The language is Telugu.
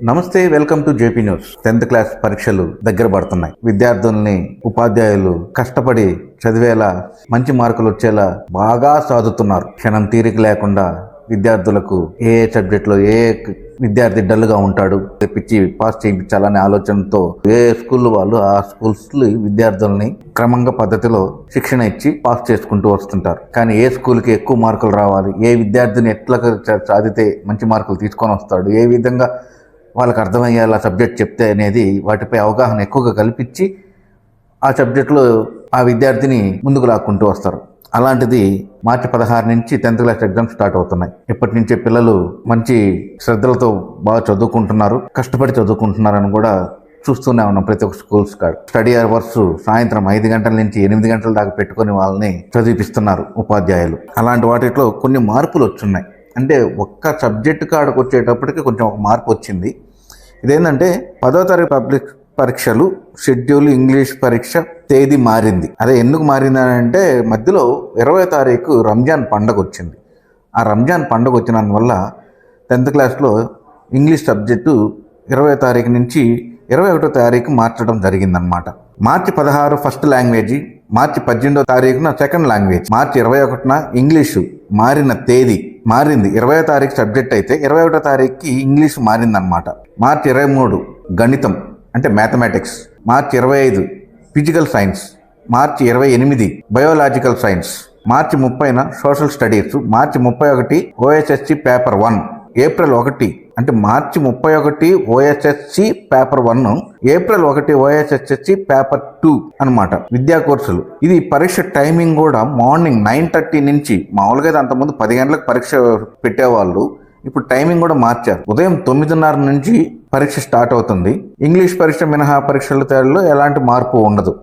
నమస్తే, welcome to JP news. 10th class పరీక్షలు దగ్గర పడుతున్నాయి. విద్యార్థుల్ని ఉపాధ్యాయులు కష్టపడి చదివేలా, మంచి మార్కులు వచ్చేలా బాగా సాధుతున్నారు. క్షణం తీరిక లేకుండా విద్యార్థులకు ఏ సబ్జెక్టులో ఏ విద్యార్థి డల్గా ఉంటాడు తెప్పించి పాస్ చేయించాలనే ఆలోచనతో ఏ స్కూల్ వాళ్ళు ఆ స్కూల్స్ విద్యార్థుల్ని క్రమంగా పద్ధతిలో శిక్షణ ఇచ్చి పాస్ చేసుకుంటూ వస్తుంటారు. కానీ ఏ స్కూల్కి ఎక్కువ మార్కులు రావాలి, ఏ విద్యార్థిని ఎట్లా చదివితే మంచి మార్కులు తీసుకొని వస్తాడు, ఏ విధంగా వాళ్ళకి అర్థమయ్యేలా సబ్జెక్ట్ చెప్తే అనేది వాటిపై అవగాహన ఎక్కువగా కల్పించి ఆ సబ్జెక్టులో ఆ విద్యార్థిని ముందుకు లాక్కుంటూ వస్తారు. అలాంటిది మార్చి 16 నుంచి 10th క్లాస్ ఎగ్జామ్స్ స్టార్ట్ అవుతున్నాయి. ఇప్పటి నుంచే పిల్లలు మంచి శ్రద్ధలతో బాగా చదువుకుంటున్నారు, కష్టపడి చదువుకుంటున్నారని కూడా చూస్తూనే ఉన్నాం. ప్రతి ఒక్క స్కూల్స్ కాడ స్టడీ అవర్స్ సాయంత్రం 5 గంటల నుంచి 8 గంటల దాకా పెట్టుకొని వాళ్ళని చదివిపిస్తున్నారు ఉపాధ్యాయులు. అలాంటి వాటిలో కొన్ని మార్పులు వచ్చున్నాయి. అంటే ఒక్క సబ్జెక్టు కాడకు వచ్చేటప్పటికి కొంచెం ఒక మార్పు వచ్చింది. ఇదేంటంటే 10వ తరగతి పబ్లిక్ పరీక్షలు షెడ్యూల్ ఇంగ్లీష్ పరీక్ష తేదీ మారింది. అదే ఎందుకు మారింది అంటే మధ్యలో 20వ తారీఖు రంజాన్ పండగ వచ్చింది. ఆ రంజాన్ పండగ వచ్చినందువల్ల 10th క్లాస్లో ఇంగ్లీష్ సబ్జెక్టు 20వ తారీఖు నుంచి 21వ తారీఖు మార్చడం జరిగిందనమాట. మార్చి 16 ఫస్ట్ లాంగ్వేజ్, మార్చి 18వ తారీఖున సెకండ్ లాంగ్వేజ్, మార్చి 21న ఇంగ్లీషు మారిన తేదీ మారింది. 20వ తారీఖు సబ్జెక్ట్ అయితే 21వ తారీఖుకి ఇంగ్లీషు మారిందనమాట. మార్చి 23 గణితం అంటే మ్యాథమెటిక్స్, మార్చి 25 ఫిజికల్ సైన్స్, మార్చి 28 బయోలాజికల్ సైన్స్, మార్చి 30న సోషల్ స్టడీస్, మార్చి 31 OSSC పేపర్ 1, ఏప్రిల్ 1 అంటే మార్చి 31 OSSC paper 1, April 1 OSSC paper 2 అనమాట విద్యా కోర్సులు. ఇది పరీక్ష టైమింగ్ కూడా మార్నింగ్ 9:30 నుంచి, మామూలుగా అంతకుముందు 10 గంటలకు పరీక్ష పెట్టేవాళ్ళు, ఇప్పుడు టైమింగ్ కూడా మార్చారు. ఉదయం 9:30 నుంచి పరీక్ష స్టార్ట్ అవుతుంది. ఇంగ్లీష్ పరీక్ష మినహా పరీక్షల తేడాలో ఎలాంటి మార్పు ఉండదు.